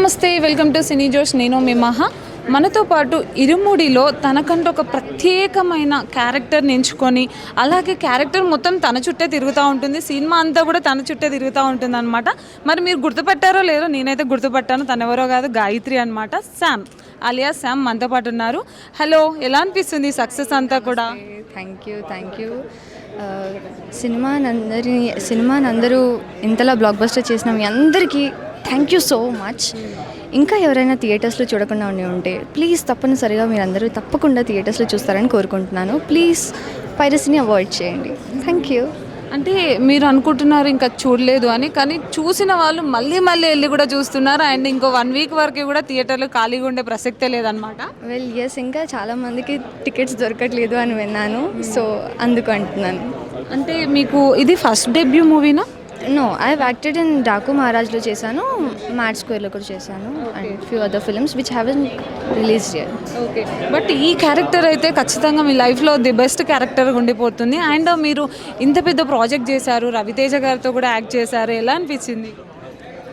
నమస్తే, welcome to సినీ జోష్. నేను మీ మహా. మనతో పాటు ఇరుముడిలో తనకంటూ ఒక ప్రత్యేకమైన క్యారెక్టర్ని ఎంచుకొని, అలాగే క్యారెక్టర్ మొత్తం తన చుట్టే తిరుగుతూ ఉంటుంది, సినిమా అంతా కూడా తన చుట్టే తిరుగుతూ ఉంటుంది అనమాట. మరి మీరు గుర్తుపట్టారో లేదో, నేనైతే గుర్తుపట్టాను. తను ఎవరో కాదు, గాయత్రి అనమాట. శామ్ అలియాస్ శామ్ మనతో పాటు ఉన్నారు. హలో, ఎలా అనిపిస్తుంది సక్సెస్ అంతా కూడా? Thank you. సినిమాని అందరూ ఇంతలా బ్లాక్ బస్టర్ చేసిన మీ అందరికీ థ్యాంక్ యూ సో మచ్. ఇంకా ఎవరైనా థియేటర్స్లో చూడకుండా ఉంటే ప్లీజ్ తప్పనిసరిగా మీరందరూ తప్పకుండా థియేటర్స్లో చూస్తారని కోరుకుంటున్నాను. ప్లీజ్ పైరసీని అవాయిడ్ చేయండి. Thank you. అంటే మీరు అనుకుంటున్నారు ఇంకా చూడలేదు అని, కానీ చూసిన వాళ్ళు మళ్ళీ వెళ్ళి కూడా చూస్తున్నారు. అండ్ ఇంకో 1 వీక్ వరకు కూడా థియేటర్లో ఖాళీగా ఉండే ప్రసక్తే లేదనమాట. ఇంకా చాలామందికి టికెట్స్ దొరకట్లేదు అని విన్నాను, సో అందుకు అంటున్నాను. అంటే మీకు ఇది ఫస్ట్ డెబ్యూ మూవీనా? No, I have acted in Daaku మహారాజ్లో చేశాను, మ్యాట్ స్క్వేర్లో కూడా చేశాను, and few other films which haven't released yet. Okay, but ఈ క్యారెక్టర్ అయితే ఖచ్చితంగా మీ లైఫ్లో ది బెస్ట్ క్యారెక్టర్గా ఉండిపోతుంది. అండ్ మీరు ఇంత పెద్ద ప్రాజెక్ట్ చేశారు, రవితేజ గారితో కూడా యాక్ట్ చేశారు, ఎలా అనిపించింది?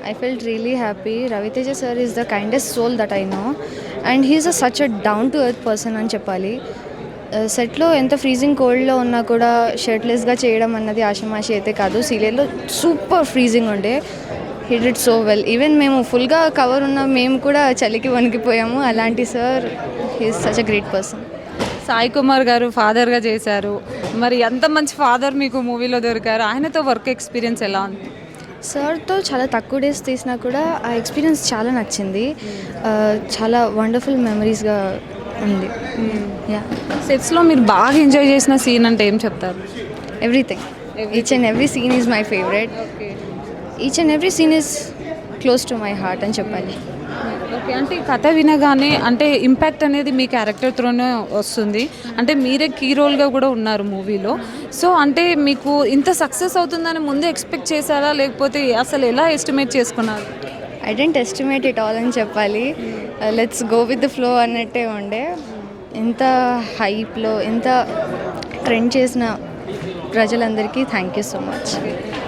I felt really happy. Raviteja sir is the kindest soul that I know, and he is such a down to earth person అని చెప్పాలి. సెట్లో ఎంత ఫ్రీజింగ్ కోల్డ్లో ఉన్నా కూడా షర్ట్లెస్గా చేయడం అన్నది ఆషమాషి అయితే కాదు. సీరియల్లో సూపర్ ఫ్రీజింగ్ ఉండే. He did so well. Even మేము ఫుల్గా కవర్ ఉన్న మేము కూడా చలికి వణికిపోయాము. అలాంటి sir he is such a great person. Sai Kumar గారు ఫాదర్గా చేశారు, మరి ఎంత మంచి ఫాదర్ మీకు మూవీలో దొరికారు. ఆయనతో వర్క్ ఎక్స్పీరియన్స్ ఎలా ఉంది? సార్తో చాలా తక్కువ డేస్ తీసినా కూడా ఆ ఎక్స్పీరియన్స్ చాలా నచ్చింది. చాలా వండర్ఫుల్ మెమరీస్గా ఉంది. సెట్స్లో మీరు బాగా ఎంజాయ్ చేసిన సీన్ అంటే ఏం చెప్తారు? Everything. Each and every scene is my favourite. Each and every scene is close to my heart అని చెప్పాలి. ఓకే, అంటే కథ వినగానే అంటే ఇంపాక్ట్ అనేది మీ క్యారెక్టర్తోనే వస్తుంది. అంటే మీరే కీ రోల్గా కూడా ఉన్నారు మూవీలో. సో అంటే మీకు ఇంత సక్సెస్ అవుతుందని ముందే ఎక్స్పెక్ట్ చేశారా, లేకపోతే అసలు ఎలా ఎస్టిమేట్ చేసుకున్నారు? I don't estimate it all అని చెప్పాలి. Let's go with the flow అన్నట్టే ఉండే. ఇంత హైప్లో ఇంత ట్రెండ్ చేసిన ప్రజలందరికీ థ్యాంక్ యూ సో మచ్.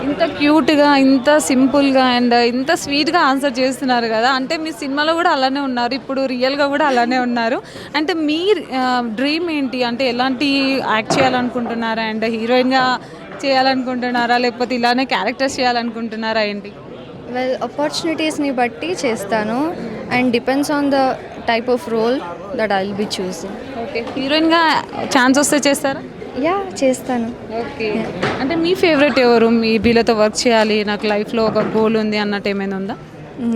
ఇంత క్యూట్గా, ఇంత సింపుల్గా అండ్ ఇంత స్వీట్గా ఆన్సర్ చేస్తున్నారు కదా. అంటే మీ సినిమాలో కూడా అలానే ఉన్నారు, ఇప్పుడు రియల్గా కూడా అలానే ఉన్నారు. అంటే మీ డ్రీమ్ ఏంటి? అంటే ఎలాంటి యాక్ట్ చేయాలనుకుంటున్నారా? అండ్ హీరోయిన్గా చేయాలనుకుంటున్నారా, లేకపోతే ఇలానే క్యారెక్టర్స్ చేయాలనుకుంటున్నారా ఏంటి? వెల్, ఆపర్చునిటీస్ని బట్టి చేస్తాను, and depends on the type of role that I will be choosing. Okay, హీరోయిన్గా ఛాన్స్ వస్తే చేస్తారా? యా, చేస్తాను. ఓకే, అంటే మీ ఫేవరెట్ ఎవరు? మీ వీళ్ళతో వర్క్ చేయాలి, నాకు లైఫ్లో ఒక గోల్ ఉంది అన్నట్టు ఏమైనా ఉందా?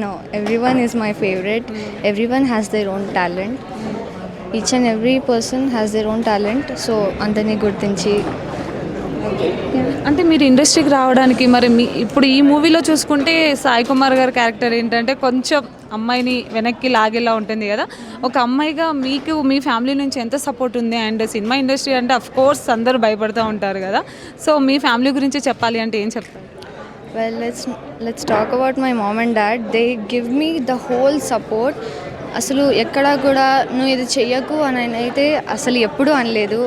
No, everyone is my favourite. Everyone has their own talent. Each and every person has their own talent. So అందరినీ గుర్తించి. అంటే మీరు ఇండస్ట్రీకి రావడానికి మరి ఇప్పుడు ఈ మూవీలో చూసుకుంటే సాయి కుమార్ గారి క్యారెక్టర్ ఏంటంటే కొంచెం అమ్మాయిని వెనక్కి లాగేలా ఉంటుంది కదా. ఒక అమ్మాయిగా మీకు మీ ఫ్యామిలీ నుంచి ఎంత సపోర్ట్ ఉంది? అండ్ సినిమా ఇండస్ట్రీ అంటే అఫ్ కోర్స్ అందరూ భయపడుతూ ఉంటారు కదా. సో మీ ఫ్యామిలీ గురించి చెప్పాలి అంటే ఏం చెప్తారు? Well, let's talk about my mom and dad. They give me the whole support. అసలు ఎక్కడా కూడా నువ్వు ఇది చెయ్యకు అని అయితే అసలు ఎప్పుడూ అనలేదు.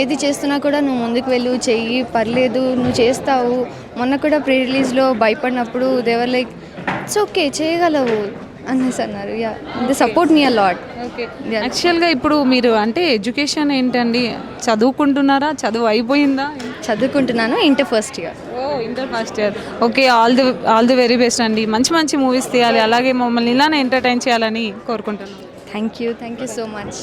ఏది చేస్తున్నా కూడా నువ్వు ముందుకు వెళ్ళు, చెయ్యి, పర్లేదు, నువ్వు చేస్తావు. మొన్న కూడా ప్రీ రిలీజ్లో భయపడినప్పుడు దేవర్ లైక్ ఇట్స్ ఓకే, చేయగలవు అనేసి అన్నారు. Yeah, they support me a lot. Okay, యాక్చువల్గా ఇప్పుడు మీరు అంటే ఎడ్యుకేషన్ ఏంటండి, చదువుకుంటున్నారా, చదువు అయిపోయిందా? చదువుకుంటున్నాను, inter first year. Inter first year. Okay, all the very best అండి. మంచి మూవీస్ తీయాలి, అలాగే మమ్మల్ని ఇలానే ఎంటర్టైన్ చేయాలని కోరుకుంటున్నాను. Thank you so much.